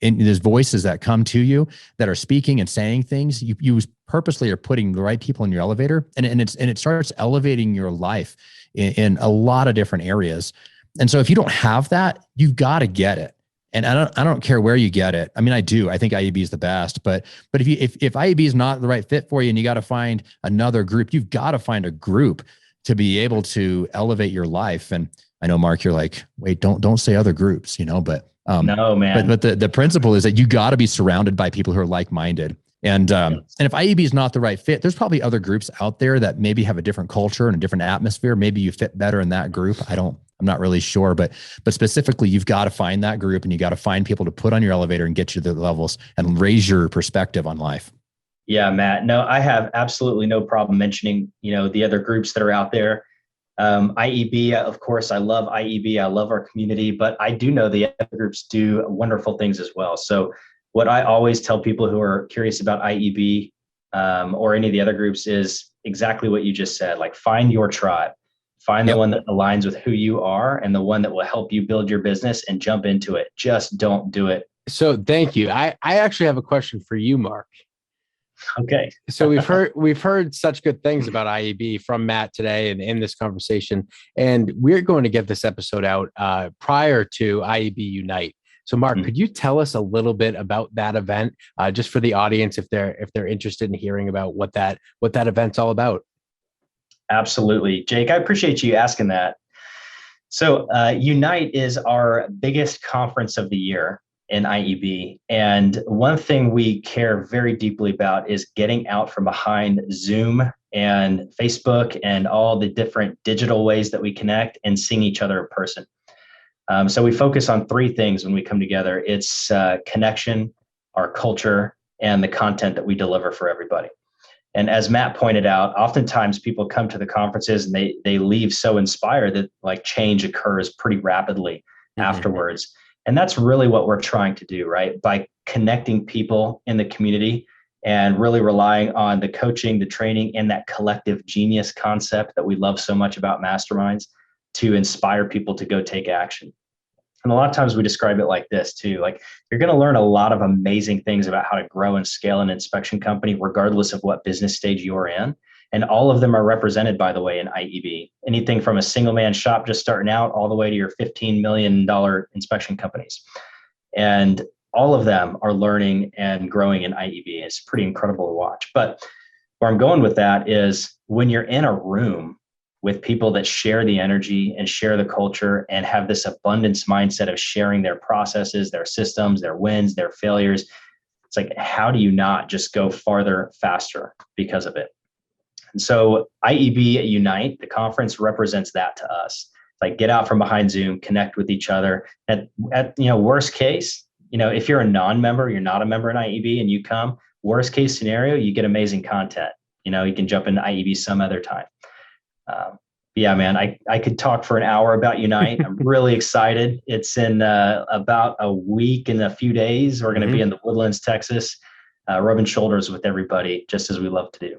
S3: these voices that come to you that are speaking and saying things. You purposely are putting the right people in your elevator, and it starts elevating your life in a lot of different areas. And so if you don't have that, you've got to get it. And I don't care where you get it. I mean, I do. I think IEB is the best. But if IEB is not the right fit for you and you got to find another group, you've got to find a group to be able to elevate your life. And I know, Mark, you're like, wait, don't say other groups, but
S4: no, man.
S3: But the principle is that you got to be surrounded by people who are like-minded. And if IEB is not the right fit, there's probably other groups out there that maybe have a different culture and a different atmosphere. Maybe you fit better in that group. I'm not really sure, but specifically, you've got to find that group and you got to find people to put on your elevator and get you to the levels and raise your perspective on life.
S4: Yeah, Matt. No, I have absolutely no problem mentioning, the other groups that are out there. IEB, of course, I love IEB. I love our community, but I do know the other groups do wonderful things as well. So what I always tell people who are curious about IEB or any of the other groups is exactly what you just said. Like, find your tribe. Find the one that aligns with who you are and the one that will help you build your business, and jump into it. Just don't do it.
S2: So thank you. I actually have a question for you, Mark.
S4: Okay.
S2: So we've heard such good things about IEB from Matt today and in this conversation, and we're going to get this episode out prior to IEB Unite. So Mark, could you tell us a little bit about that event, just for the audience, if they're interested in hearing about what that event's all about?
S4: Absolutely. Jake, I appreciate you asking that. So Unite is our biggest conference of the year in IEB. And one thing we care very deeply about is getting out from behind Zoom and Facebook and all the different digital ways that we connect and seeing each other in person. So we focus on three things when we come together. It's connection, our culture, and the content that we deliver for everybody. And as Matt pointed out, oftentimes people come to the conferences and they leave so inspired that like change occurs pretty rapidly afterwards. And that's really what we're trying to do, right? By connecting people in the community and really relying on the coaching, the training, and that collective genius concept that we love so much about masterminds to inspire people to go take action. And a lot of times we describe it like this too, like you're going to learn a lot of amazing things about how to grow and scale an inspection company, regardless of what business stage you're in. And all of them are represented, by the way, in IEB. Anything from a single man shop just starting out all the way to your $15 million inspection companies. And all of them are learning and growing in IEB. It's pretty incredible to watch. But where I'm going with that is when you're in a room with people that share the energy and share the culture and have this abundance mindset of sharing their processes, their systems, their wins, their failures, it's like, how do you not just go farther, faster because of it? And so IEB Unite, the conference, represents that to us. Like, get out from behind Zoom, connect with each other. At worst case, if you're a non-member, you're not a member in IEB and you come, worst case scenario, you get amazing content. You can jump into IEB some other time. Yeah, man, I could talk for an hour about Unite. I'm really excited. It's in about a week and a few days. We're going to be in the Woodlands, Texas, rubbing shoulders with everybody, just as we love to do.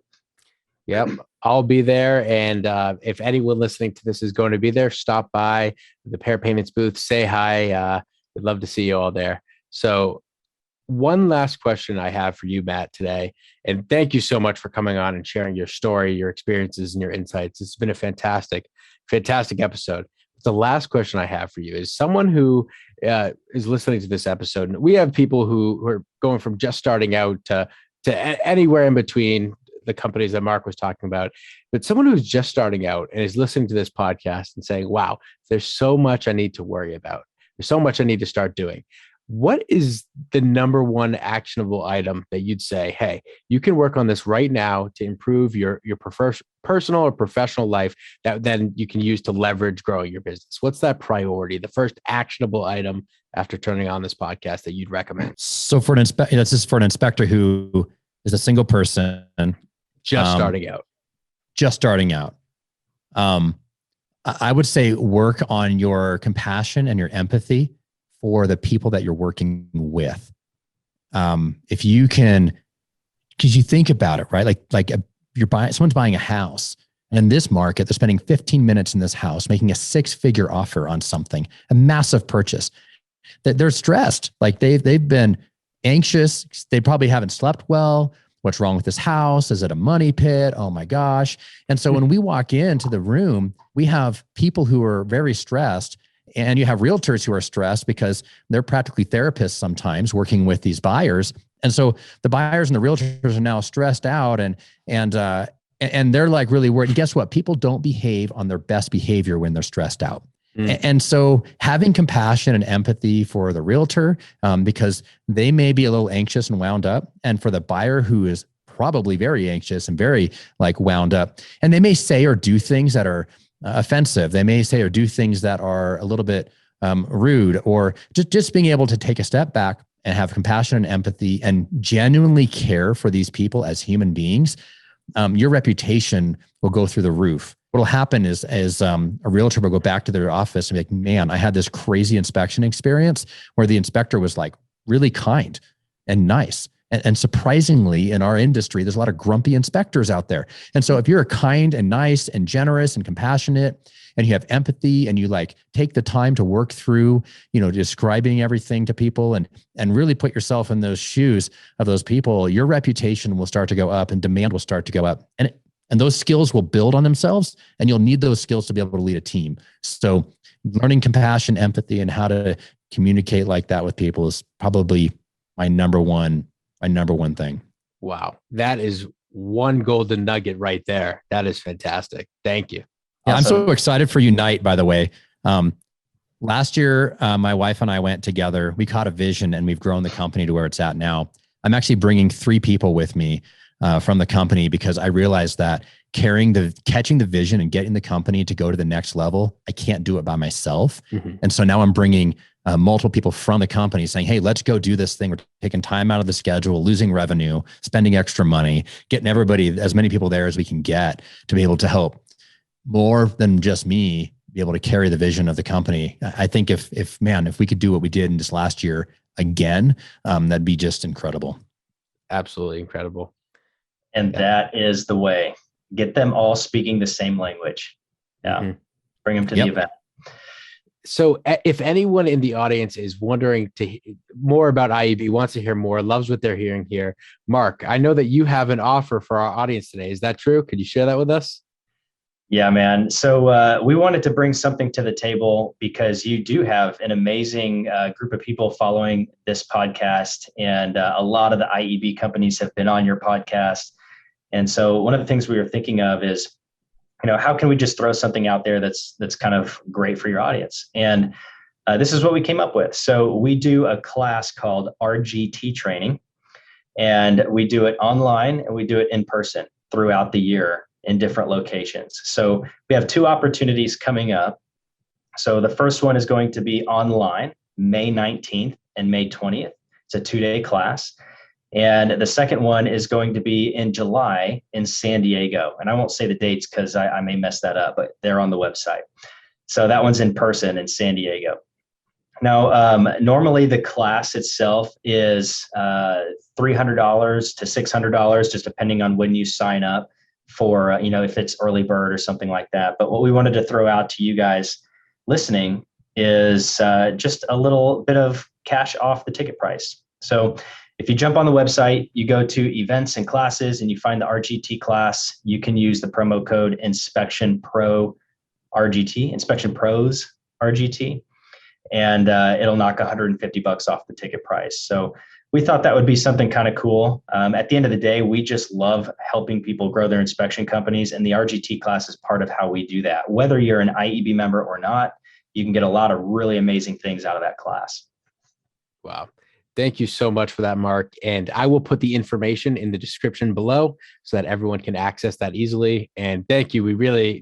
S2: Yep, I'll be there. And if anyone listening to this is going to be there, stop by the Pair Payments booth, say hi. We'd love to see you all there. So one last question I have for you, Matt, today. And thank you so much for coming on and sharing your story, your experiences, and your insights. It's been a fantastic episode. the last question I have for you is someone who is listening to this episode. And we have people who are going from just starting out to anywhere in between the companies that Mark was talking about. But someone who's just starting out and is listening to this podcast and saying, wow, there's so much I need to worry about. There's so much I need to start doing. What is the number one actionable item that you'd say, hey, you can work on this right now to improve your personal or professional life that then you can use to leverage growing your business? What's that priority, the first actionable item after turning on this podcast that you'd recommend?
S3: So for this is for an inspector who is a single person,
S2: just starting out. I would say work on your compassion and your empathy for the people that you're working with. If you can, because you think about it, right? Like someone's buying a house, and in this market, they're spending 15 minutes in this house, making a 6-figure offer on something, a massive purchase. That they're stressed. Like they've been anxious. They probably haven't slept well. What's wrong with this house? Is it a money pit? Oh my gosh. And so when we walk into the room, we have people who are very stressed, and you have realtors who are stressed because they're practically therapists sometimes working with these buyers. And so the buyers and the realtors are now stressed out and they're like really worried. And guess what? People don't behave on their best behavior when they're stressed out. And so having compassion and empathy for the realtor, because they may be a little anxious and wound up, and for the buyer who is probably very anxious and very like wound up, and they may say or do things that are offensive. They may say or do things that are a little bit rude, or just being able to take a step back and have compassion and empathy and genuinely care for these people as human beings. Your reputation will go through the roof. What'll happen is a realtor will go back to their office and be like, man, I had this crazy inspection experience where the inspector was like really kind and nice. And surprisingly, in our industry, there's a lot of grumpy inspectors out there. And so if you're kind and nice and generous and compassionate, and you have empathy, and you like take the time to work through, describing everything to people and really put yourself in those shoes of those people, your reputation will start to go up and demand will start to go up. And those skills will build on themselves, and you'll need those skills to be able to lead a team. So learning compassion, empathy, and how to communicate like that with people is probably my number one thing. Wow. That is one golden nugget right there. That is fantastic. Thank you.
S3: Yeah, awesome. I'm so excited for Unite, by the way. Last year, my wife and I went together. We caught a vision, and we've grown the company to where it's at now. I'm actually bringing 3 people with me from the company, because I realized that catching the vision and getting the company to go to the next level, I can't do it by myself. Mm-hmm. And so now I'm bringing multiple people from the company saying, hey, let's go do this thing. We're taking time out of the schedule, losing revenue, spending extra money, getting everybody, as many people there as we can get to be able to help more than just me be able to carry the vision of the company. I think if we could do what we did in this last year again, that'd be just incredible.
S2: Absolutely incredible.
S4: And that is the way. Get them all speaking the same language. Yeah. Mm-hmm. Bring them to the event.
S2: So if anyone in the audience is wondering more about IEB, wants to hear more, loves what they're hearing here, Mark, I know that you have an offer for our audience today. Is that true? Could you share that with us?
S4: Yeah, man. So we wanted to bring something to the table because you do have an amazing group of people following this podcast, and a lot of the IEB companies have been on your podcast. And so one of the things we were thinking of is, how can we just throw something out there that's kind of great for your audience? And this is what we came up with. So we do a class called RGT training, and we do it online and we do it in person throughout the year in different locations. So we have 2 opportunities coming up. So the first one is going to be online, May 19th and May 20th. It's a 2-day class. And the second one is going to be in July in San Diego. And I won't say the dates because I may mess that up, but they're on the website. So that one's in person in San Diego. Now, normally the class itself is $300 to $600, just depending on when you sign up for, if it's early bird or something like that. But what we wanted to throw out to you guys listening is just a little bit of cash off the ticket price. So if you jump on the website, you go to events and classes and you find the RGT class, you can use the promo code Inspection Pro RGT, Inspection Pros RGT, and it'll knock $150 off the ticket price. So we thought that would be something kind of cool. At the end of the day, we just love helping people grow their inspection companies, and the RGT class is part of how we do that. Whether you're an IEB member or not, you can get a lot of really amazing things out of that class.
S2: Wow. Thank you so much for that, Mark. And I will put the information in the description below so that everyone can access that easily. And thank you.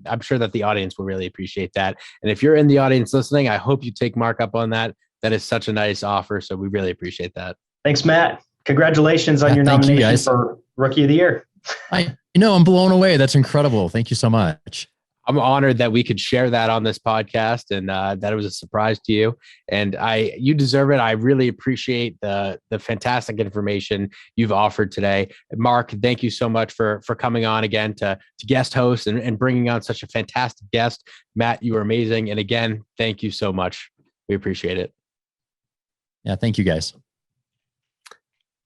S2: I'm sure that the audience will really appreciate that. And if you're in the audience listening, I hope you take Mark up on that. That is such a nice offer. So we really appreciate that.
S4: Thanks, Matt. Congratulations on your nomination for Rookie of the Year.
S3: I'm blown away. That's incredible. Thank you so much.
S2: I'm honored that we could share that on this podcast, and that it was a surprise to you. And you deserve it. I really appreciate the fantastic information you've offered today. Mark, thank you so much for coming on again to guest host and bringing on such a fantastic guest. Matt, you were amazing. And again, thank you so much. We appreciate it.
S3: Yeah, thank you guys.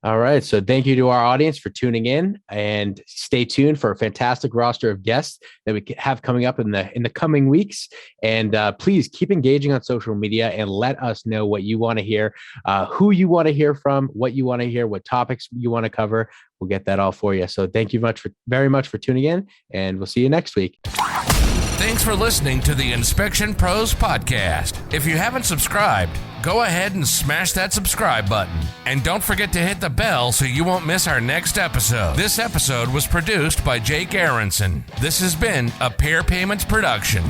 S2: All right. So thank you to our audience for tuning in, and stay tuned for a fantastic roster of guests that we have coming up in the coming weeks. And please keep engaging on social media and let us know what you want to hear, who you want to hear from, what you want to hear, what topics you want to cover. We'll get that all for you. So thank you very much for tuning in, and we'll see you next week.
S1: Thanks for listening to the Inspection Pros Podcast. If you haven't subscribed, go ahead and smash that subscribe button. And don't forget to hit the bell so you won't miss our next episode. This episode was produced by Jake Aronson. This has been a Pair Payments production.